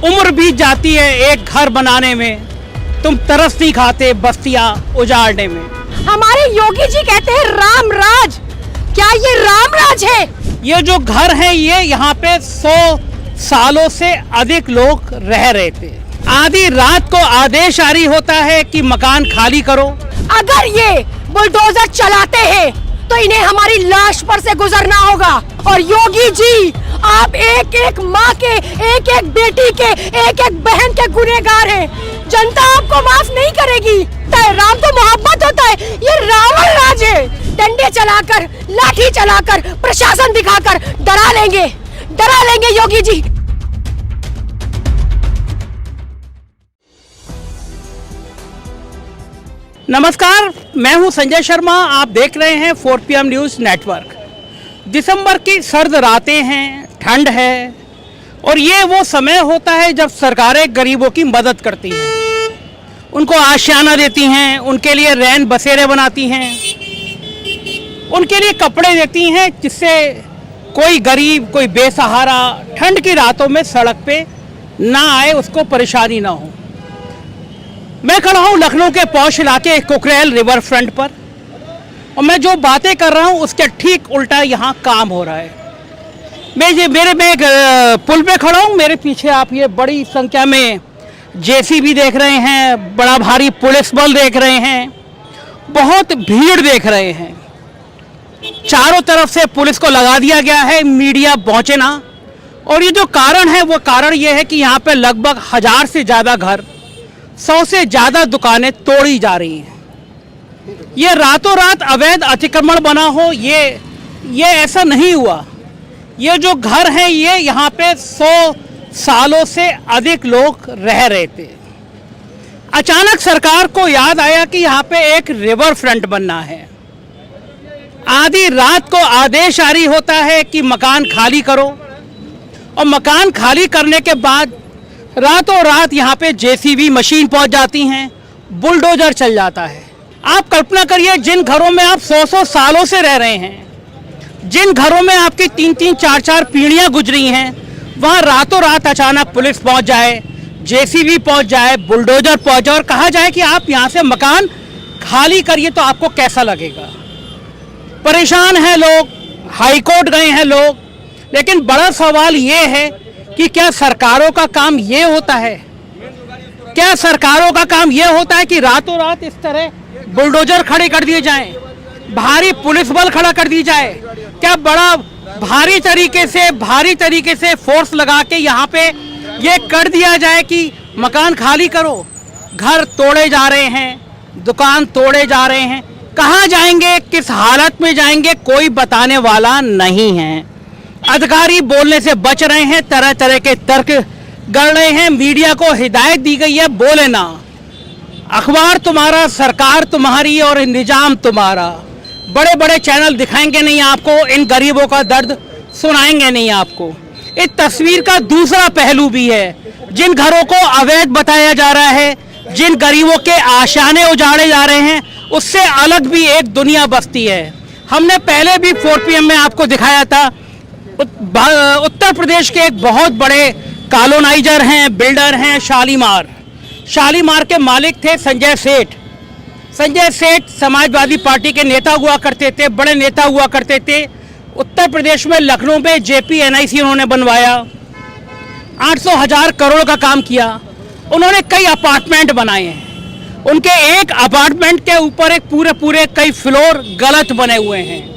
उम्र बीत जाती है एक घर बनाने में, तुम तरस नहीं खाते बस्तियां उजाड़ने में। हमारे योगी जी कहते हैं राम राज, क्या ये राम राज है? ये जो घर है ये यहाँ पे 100 सालों से अधिक लोग रह रहे थे। आधी रात को आदेश जारी होता है कि मकान खाली करो। अगर ये बुलडोजर चलाते हैं तो इन्हें हमारी लाश पर से गुजरना होगा। और योगी जी, आप एक एक माँ के, एक एक बेटी के, एक एक बहन के गुनहगार हैं। जनता आपको माफ नहीं करेगी। राम तो मोहब्बत होता है, ये रावण राज है। डंडे चलाकर, लाठी चलाकर, प्रशासन दिखाकर डरा लेंगे योगी जी। नमस्कार, मैं हूं संजय शर्मा। आप देख रहे हैं 4 PM न्यूज़ नेटवर्क। दिसंबर की सर्द रातें हैं, ठंड है और ये वो समय होता है जब सरकारें गरीबों की मदद करती हैं, उनको आशियाना देती हैं, उनके लिए रैन बसेरे बनाती हैं, उनके लिए कपड़े देती हैं, जिससे कोई गरीब, कोई बेसहारा ठंड की रातों में सड़क पे ना आए, उसको परेशानी ना हो। मैं खड़ा हूँ लखनऊ के पौष इलाके कुकरेल रिवर फ्रंट पर और मैं जो बातें कर रहा हूँ उसके ठीक उल्टा यहाँ काम हो रहा है। मैं एक पुल पे खड़ा हूँ। मेरे पीछे आप ये बड़ी संख्या में JCB देख रहे हैं, बड़ा भारी पुलिस बल देख रहे हैं, बहुत भीड़ देख रहे हैं। चारों तरफ से पुलिस को लगा दिया गया है, मीडिया पहुँचे ना। और ये जो कारण है वो कारण ये है कि यहाँ पे लगभग 1000 से ज़्यादा घर, 100 से ज़्यादा दुकानें तोड़ी जा रही हैं। ये रातों रात अवैध अतिक्रमण बना हो, ये ऐसा नहीं हुआ। ये जो घर हैं ये यहाँ पे 100 सालों से अधिक लोग रह रहे थे। अचानक सरकार को याद आया कि यहाँ पे एक रिवर फ्रंट बनना है। आधी रात को आदेश जारी होता है कि मकान खाली करो और मकान खाली करने के बाद रातों रात यहाँ पे JCB मशीन पहुँच जाती हैं, बुलडोजर चल जाता है। आप कल्पना करिए, जिन घरों में आप 100 सालों से रह रहे हैं, जिन घरों में आपकी 3-3, 4-4 पीढ़ियाँ गुजरी हैं, वहाँ रातों रात अचानक पुलिस पहुँच जाए, JCB पहुँच जाए, बुलडोजर पहुँच जाए और कहा जाए कि आप यहाँ से मकान खाली करिए, तो आपको कैसा लगेगा? परेशान हैं लोग, हाईकोर्ट गए हैं लोग। लेकिन बड़ा सवाल ये है कि क्या सरकारों का काम ये होता है? क्या सरकारों का काम ये होता है कि रातों रात इस तरह बुलडोजर खड़े कर दिए जाएं, भारी पुलिस बल खड़ा कर दी जाए? क्या बड़ा भारी तरीके से फोर्स लगा के यहाँ पे ये कर दिया जाए कि मकान खाली करो? घर तोड़े जा रहे हैं, दुकान तोड़े जा रहे हैं, कहाँ जाएंगे, किस हालत में जाएंगे, कोई बताने वाला नहीं है। अधिकारी बोलने से बच रहे हैं, तरह तरह के तर्क गढ़ रहे हैं। मीडिया को हिदायत दी गई है, बोले ना। अखबार तुम्हारा, सरकार तुम्हारी और निजाम तुम्हारा। बड़े बड़े चैनल दिखाएंगे नहीं आपको, इन गरीबों का दर्द सुनाएंगे नहीं आपको। इस तस्वीर का दूसरा पहलू भी है। जिन घरों को अवैध बताया जा रहा है, जिन गरीबों के आशियाने उजाड़े जा रहे हैं, उससे अलग भी एक दुनिया बसती है। हमने पहले भी 4 PM में आपको दिखाया था। उत्तर प्रदेश के एक बहुत बड़े कॉलोनाइजर हैं, बिल्डर हैं, शालीमार के मालिक थे संजय सेठ समाजवादी पार्टी के नेता हुआ करते थे, बड़े नेता हुआ करते थे। उत्तर प्रदेश में लखनऊ में JPNIC उन्होंने बनवाया, 800,000 करोड़ का काम किया। उन्होंने कई अपार्टमेंट बनाए हैं। उनके एक अपार्टमेंट के ऊपर एक पूरे कई फ्लोर गलत बने हुए हैं।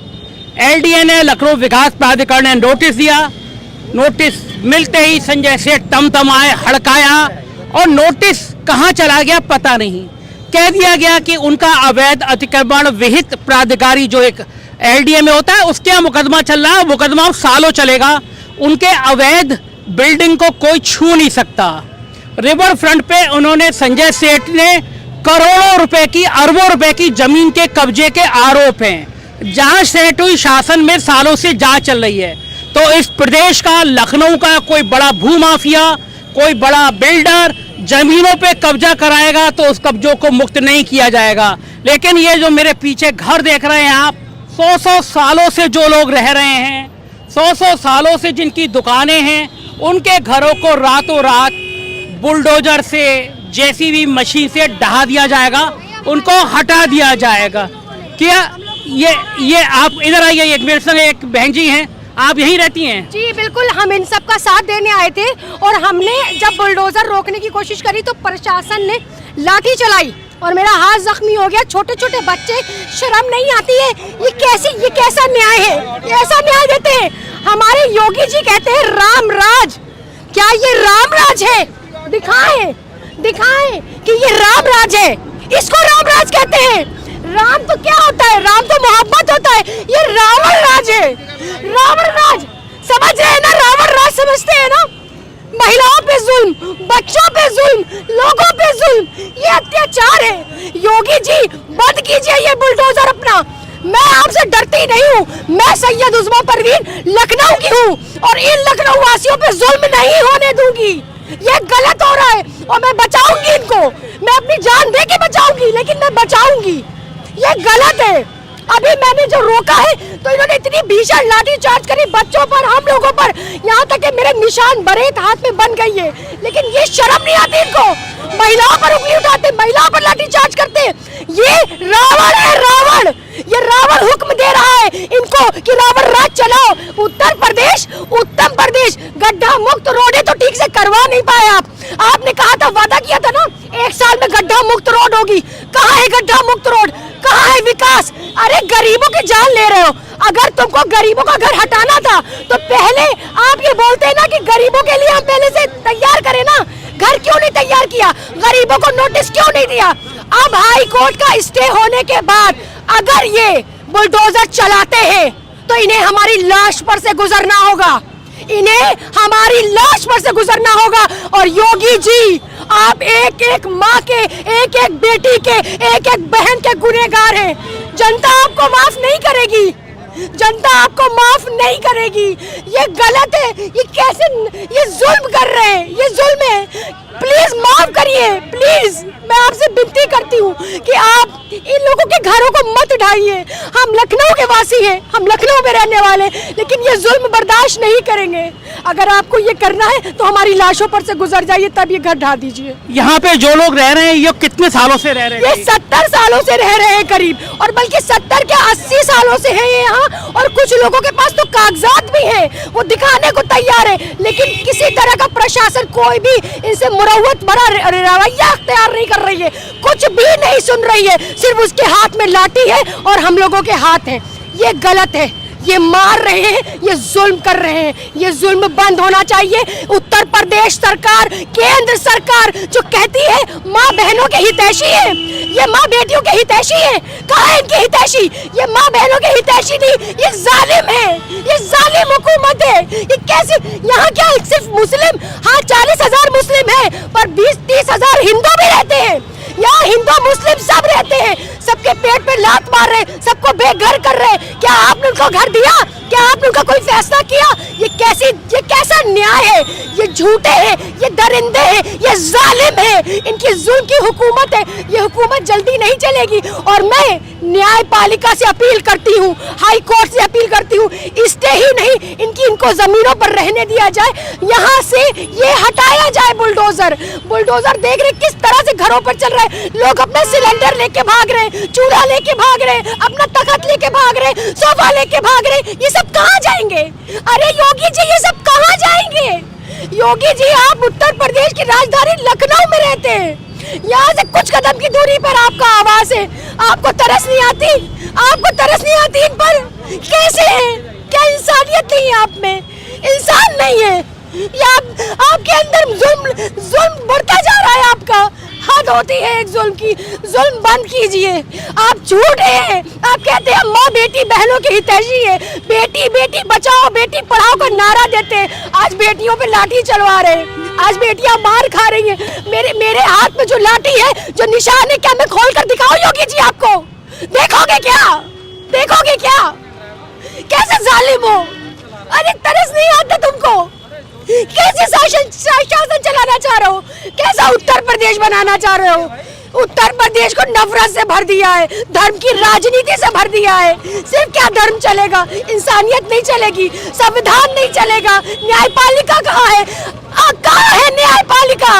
LDA ने, लखनऊ विकास प्राधिकरण ने नोटिस दिया। नोटिस मिलते ही संजय सेठ तमतमाए, हड़काया और नोटिस कहाँ चला गया पता नहीं। कह दिया गया कि उनका अवैध अतिक्रमण विहित प्राधिकारी जो एक LDA में होता है, उसके यहाँ मुकदमा चल रहा है। मुकदमा सालों चलेगा। उनके अवैध बिल्डिंग को कोई छू नहीं सकता। रिवर फ्रंट पे उन्होंने, संजय सेठ ने करोड़ों रुपए की, अरबों रुपए की जमीन के कब्जे के आरोप हैं। जांच सेठ हुई, शासन में सालों से जांच चल रही है। तो इस प्रदेश का, लखनऊ का कोई बड़ा भूमाफिया, कोई बड़ा बिल्डर जमीनों पे कब्जा कराएगा तो उस कब्जों को मुक्त नहीं किया जाएगा। लेकिन ये जो मेरे पीछे घर देख रहे हैं आप, 100 सालों से जो लोग रह रहे हैं, 100 सालों से जिनकी दुकानें हैं, उनके घरों को रातों रात बुलडोजर से, जेसीबी मशीन से ढहा दिया जाएगा, उनको हटा दिया जाएगा। क्या ये आप इधर आइए, एक मेरे संग एक बहन जी हैं, आप यहीं रहती हैं? जी बिल्कुल, हम इन सब का साथ देने आए थे और हमने जब बुलडोजर रोकने की कोशिश करी तो प्रशासन ने लाठी चलाई और मेरा हाथ जख्मी हो गया। छोटे छोटे बच्चे, शर्म नहीं आती है? ये कैसा न्याय है? ऐसा न्याय देते हैं? हमारे योगी जी कहते हैं राम राज, क्या ये राम राज है? दिखाएं कि ये राम राज है। इसको राम राज कहते हैं। राम तो क्या होता है? राम तो मोहब्बत होता है। ये रावण राज है, रावण राज। समझ रहे हैं ना? रावण राज समझते हैं ना? महिलाओं पे जुल्म, बच्चों पे जुल्म, लोगों पे जुल्म, ये अत्याचार है। योगी जी बंद कीजिए ये बुलडोजर अपना। मैं आपसे डरती नहीं हूँ, मैं सैयद उस्मा परवीन लखनऊ की हूँ और इन लखनऊ वासियों पे जुल्म नहीं होने दूंगी। ये गलत हो रहा है और मैं बचाऊंगी इनको, मैं अपनी जान दे के बचाऊंगी, लेकिन मैं बचाऊंगी। ये गलत है। अभी मैंने जो रोका है तो इन्होंने इतनी भीषण लाठी चार्ज करी बच्चों पर, हम लोगों पर, यहाँ तक कि मेरे निशान बरेत हाथ में बन गई है। लेकिन ये शर्म नहीं आती इनको? महिलाओं पर उंगली उठाते, महिलाओं पर लाठी चार्ज करते। ये रावण है, रावण। ये रावण हुक्म दे रहा है इनको कि रावण राज चलाओ। उत्तर प्रदेश गड्ढा मुक्त रोडें तो ठीक से करवा नहीं पाए आप। आपने कहा था, वादा किया था ना, 1 साल में गड्ढा मुक्त रोड होगी। कहाँ है गड्ढा मुक्त रोड? कहाँ है विकास? अरे गरीबों की जान ले रहे हो। अगर तुमको गरीबों का घर हटाना था तो पहले आप ये बोलते हैं ना कि गरीबों के लिए हम पहले से तैयार करें ना। घर क्यों नहीं तैयार किया? गरीबों को नोटिस क्यों नहीं दिया? अब हाई कोर्ट का स्टे होने के बाद अगर ये बुलडोजर चलाते हैं तो इन्हें हमारी लाश पर से गुजरना होगा, इन्हें हमारी लाश पर से गुजरना होगा। और योगी जी, आप एक एक माँ के, एक एक बेटी के, एक एक बहन के गुनहगार हैं। जनता आपको माफ नहीं करेगी, जनता आपको माफ नहीं करेगी। ये गलत है। ये कैसे, ये जुल्म कर रहे हैं, ये जुल्म है। प्लीज माफ करिए, प्लीज मैं आपसे विनती करती हूँ कि आप इन लोगों के घरों को मत ढाइए। हम लखनऊ के वासी हैं, हम लखनऊ में रहने वाले, लेकिन ये जुल्म बर्दाश्त नहीं करेंगे। अगर आपको ये करना है तो हमारी लाशों पर से गुजर जाइए, तब ये घर ढा दीजिए। यहाँ पे जो लोग रह रहे हैं ये कितने सालों से रह रहे हैं? ये 70 सालों से रह रहे हैं करीब, और बल्कि 70 के 80 सालों से है ये यहाँ। और कुछ लोगों के पास तो कागजात भी है, वो दिखाने को तैयार है, लेकिन किसी तरह का प्रशासन कोई भी इनसे मुरव्वत भरा रवैया अख्तियार नहीं कर रही है, कुछ भी नहीं सुन रही है। सिर्फ उसके हाथ में लाठी है और हम लोगों के हाथ है। ये गलत है, ये मार रहे हैं, ये जुल्म कर रहे हैं, ये जुल्म बंद होना चाहिए। उत्तर प्रदेश सरकार, केंद्र सरकार जो कहती है माँ बहनों के हितैषी है, ये माँ बेटियों के हितैषी है। कहाँ है इनके हितैषी? ये माँ बहनों के हितैषी नहीं, ये जालिम है, ये जालिम हुकूमत है। ये कैसे, यहाँ क्या सिर्फ मुस्लिम? हाँ 40,000 मुस्लिम है, पर 20-30 हजार हिंदू भी रहते हैं। यहाँ हिंदू मुस्लिम सब रहते हैं, सबके पेट पे लात मार रहे, सबको बेघर कर रहे। क्या आपने उनको घर दिया? क्या आपने उनका कोई फैसला किया? ये कैसा न्याय है? ये झूठे हैं, ये दरिंदे हैं, ये जालिम है, इनकी जुल्म की हुकूमत है। ये हुकूमत जल्दी नहीं चलेगी और मैं न्यायपालिका से अपील करती हूँ, हाई कोर्ट से अपील करती हूँ, स्टे ही नहीं, इनको जमीनों पर रहने दिया जाए, यहाँ से ये हटाया जाए बुलडोजर। देख रहे किस तरह से घरों पर चल रहे हैं लोग, अपना सिलेंडर लेके भाग रहे हैं, चूल्हा लेके भाग रहे हैं, अपना तख्त लेके भाग रहे हैं, सोफा लेके भाग रहे हैं। ये सब कहाँ जाएंगे? अरे योगी जी, ये सब कहाँ जाएंगे? योगी जी, आप उत्तर प्रदेश की राजधानी लखनऊ में रहते हैं, यहाँ से कुछ कदम की दूरी पर आपका आवास है। आपको तरस नहीं आती? आपको तरस नहीं आती इन पर? कैसे है? क्या इंसानियत नहीं है आप में? इंसान नहीं है या आपके अंदर जुल्म बढ़ता जा रहा है? आपका हद होती है एक जुल्म की। जुल्म बंद कीजिए। आप झूठे हैं, आप कहते हैं माँ बेटी बहनों के हितैषी है, बेटी बेटी बचाओ बेटी पढ़ाओ का नारा देते हैं, आज बेटियों पे लाठी चलवा रहे हैं, आज बेटियां मार खा रही हैं। मेरे हाथ में जो लाठी है, जो निशान है, क्या मैं खोल कर दिखाऊं योगी जी आपको? देखोगे क्या? देखोगे क्या? कैसे जालिम हो? अरे तरस नहीं आता तुमको? कैसे शासन चलाना चाह रहे हो? कैसा उत्तर प्रदेश बनाना चाह रहे हो? उत्तर प्रदेश को नफरत से भर दिया है, धर्म की राजनीति से भर दिया है। सिर्फ क्या धर्म चलेगा? इंसानियत नहीं चलेगी, संविधान नहीं चलेगा। न्यायपालिका कहाँ है? कहाँ है न्यायपालिका?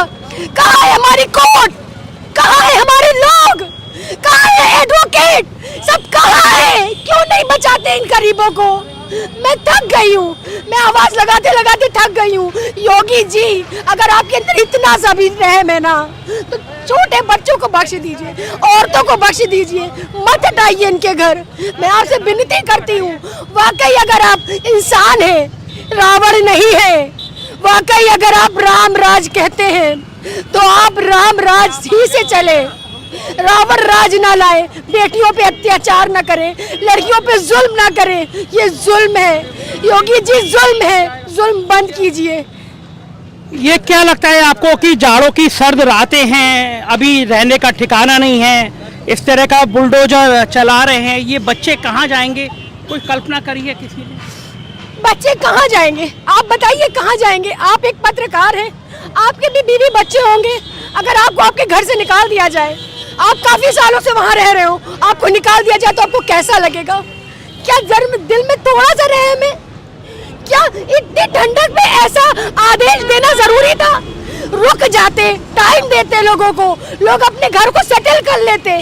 सब कहाँ है? क्यों नहीं बचाते इन गरीबों को? मैं थक गई हूँ, मैं आवाज लगाते लगाते थक गई हूँ। योगी जी, अगर आपके अंदर इतना सा भी रहम है ना, तो छोटे बच्चों को बख्श दीजिए, औरतों को बख्श दीजिए, मत हटाइए इनके घर। मैं आपसे विनती करती हूँ, वाकई अगर आप इंसान हैं, रावण नहीं है, वाकई अगर आप राम राज कहते हैं तो आप राम राज ही से चले, रावण राज ना लाए, बेटियों पे अत्याचार ना करें, लड़कियों पे जुल्म ना करें। ये जुल्म है योगी जी, जुल्म है, जुल्म बंद कीजिए। ये क्या लगता है आपको कि जाड़ों की सर्द रातें हैं, अभी रहने का ठिकाना नहीं है, इस तरह का बुलडोजर चला रहे हैं, ये बच्चे कहाँ जाएंगे? कोई कल्पना करी है किसी ने? बच्चे कहाँ जाएंगे? आप बताइए कहाँ जाएंगे? आप एक पत्रकार हैं, आपके भी बीवी बच्चे होंगे। अगर आपको आपके घर से निकाल दिया जाए, आप काफी सालों से वहां रह रहे हो, आपको निकाल दिया जाए तो आपको कैसा लगेगा? क्या दिल में थोड़ा सा रहम है? क्या इतनी ठंडक में ऐसा आदेश देना जरूरी था? रुक जाते, टाइम देते लोगों को, लोग अपने घर को सेटल कर लेते।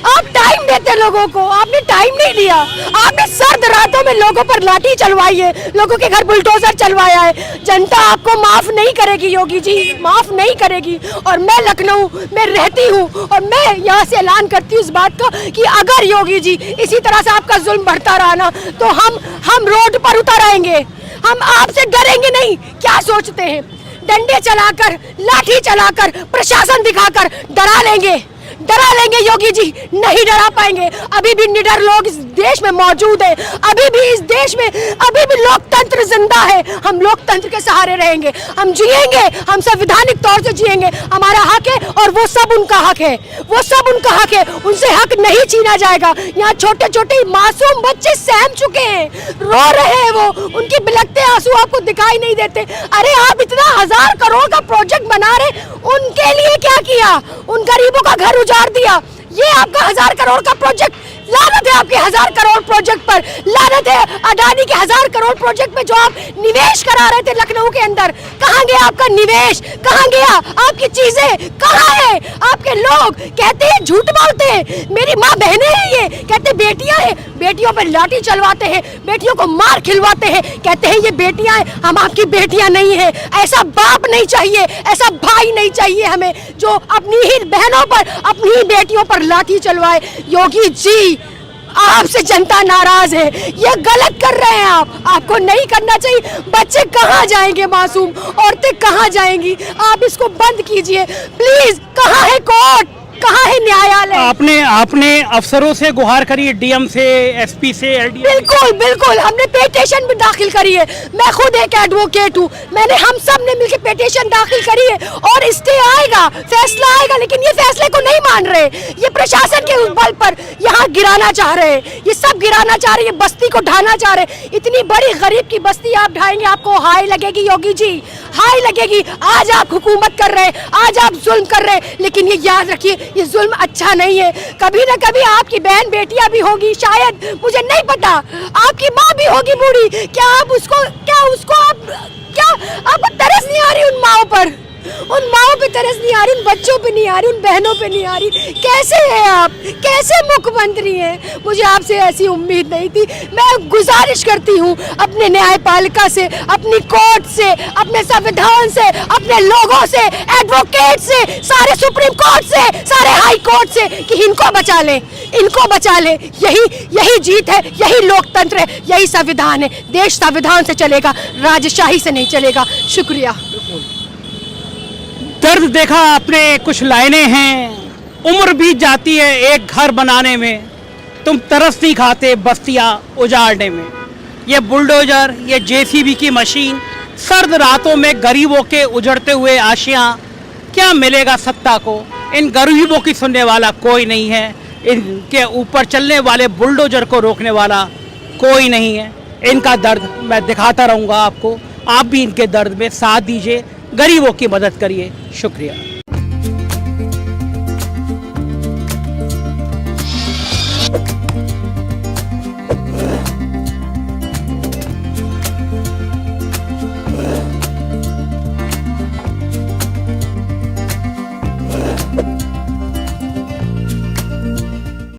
आप टाइम देते लोगों को, आपने टाइम नहीं दिया। आपने सर्द रातों में लोगों पर लाठी चलवाई है, लोगों के घर बुलडोजर चलवाया है। जनता आपको माफ नहीं करेगी योगी जी, माफ नहीं करेगी। और मैं लखनऊ में रहती हूँ और मैं यहाँ से ऐलान करती हूँ इस बात का कि अगर योगी जी इसी तरह से आपका जुल्म बढ़ता रहा ना, तो हम रोड पर उतर आएंगे। हम आपसे डरेंगे नहीं। क्या सोचते हैं? डंडे चलाकर, लाठी चलाकर, प्रशासन दिखाकर डरा लेंगे योगी जी? नहीं डरा पाएंगे। अभी भी निडर लोग इस देश में मौजूद है, अभी भी इस देश में अभी भी लोकतंत्र जिंदा है। हम लोकतंत्र के सहारे रहेंगे, हम जिएंगे, हम संवैधानिक तौर से जिएंगे। हमारा हक है और वो सब उनका हक है, वो सब उनका हक है, उनसे हक नहीं छीना जाएगा। यहाँ छोटे छोटे मासूम बच्चे सहम चुके हैं, रो रहे हैं, वो उनके बिलखते आंसू आपको दिखाई नहीं देते। अरे आप इतना 1000 करोड़ का प्रोजेक्ट बना रहे, उनके लिए क्या किया? उन गरीबों का घर उजाड़ दिया। ये आपका 1000 करोड़ का प्रोजेक्ट, लानत है आपके 1000 करोड़ प्रोजेक्ट पर, लानत है अडानी के 1000 करोड़ प्रोजेक्ट में जो आप निवेश करा रहे थे लखनऊ के अंदर। कहाँ गया आपका निवेश? कहाँ गया? आपकी चीजें कहाँ है? आपके लोग कहते हैं, झूठ बोलते हैं, मेरी माँ बहनें हैं, ये कहते बेटियां हैं, बेटियों पर लाठी चलवाते हैं, बेटियों को मार खिलवाते हैं, कहते हैं ये बेटियां हैं। हम आपकी बेटियां नहीं है। ऐसा बाप नहीं चाहिए, ऐसा भाई नहीं चाहिए हमें जो अपनी ही बहनों पर, अपनी ही बेटियों पर लाठी चलवाए। योगी जी, आपसे जनता नाराज है, ये गलत कर रहे हैं आप, आपको नहीं करना चाहिए। बच्चे कहाँ जाएंगे? मासूम औरतें कहाँ जाएंगी? आप इसको बंद कीजिए प्लीज। कहाँ है कोर्ट? कहाँ है न्यायालय? आपने अफसरों से गुहार करी है, डीएम से, एसपी से, एलडीएम? बिल्कुल बिल्कुल, हमने पिटीशन भी दाखिल करी है। मैं खुद एक एडवोकेट हूँ, हम सब ने मिलकर पिटीशन दाखिल करी है और स्टे आएगा, फैसला आएगा। लेकिन ये फैसले को नहीं मान रहे, ये प्रशासन के बल पर यहाँ गिराना चाह रहे हैं, ये सब गिराना चाह रहे हैं, बस्ती को ढाना चाह रहे हैं। इतनी बड़ी गरीब की बस्ती आप ढाएंगे, आपको हाई लगेगी योगी जी, हाई लगेगी। आज आप हुकूमत कर रहे हैं, आज आप जुल्म कर रहे हैं, लेकिन ये याद रखिए, ये जुल्म अच्छा नहीं है। कभी ना कभी आपकी बहन बेटियां भी होगी, शायद, मुझे नहीं पता, आपकी माँ भी होगी बूढ़ी। क्या आपको तरस नहीं आ रही उन माओं पर? उन माओं पे तरस नहीं आ रही, उन बच्चों पे नहीं आ रही, उन बहनों पे नहीं आ रही। कैसे हैं आप? कैसे मुख्यमंत्री हैं? मुझे आपसे ऐसी उम्मीद नहीं थी। मैं गुजारिश करती हूँ अपने न्यायपालिका से, अपनी कोर्ट से, अपने संविधान से, अपने लोगों से, एडवोकेट से, सारे सुप्रीम कोर्ट से, सारे हाई कोर्ट से कि इनको बचा लें, इनको बचा लें। यही जीत है, यही लोकतंत्र है, यही संविधान है। देश संविधान से चलेगा, राजशाही से नहीं चलेगा। शुक्रिया। दर्द देखा आपने, कुछ लाइनें हैं, उम्र बीत जाती है एक घर बनाने में, तुम तरस नहीं खाते बस्तियां उजाड़ने में। ये बुलडोजर, ये जेसीबी की मशीन, सर्द रातों में गरीबों के उजड़ते हुए आशियां, क्या मिलेगा सत्ता को? इन गरीबों की सुनने वाला कोई नहीं है, इनके ऊपर चलने वाले बुलडोजर को रोकने वाला कोई नहीं है। इनका दर्द मैं दिखाता रहूँगा आपको, आप भी इनके दर्द में साथ दीजिए, गरीबों की मदद करिए। शुक्रिया।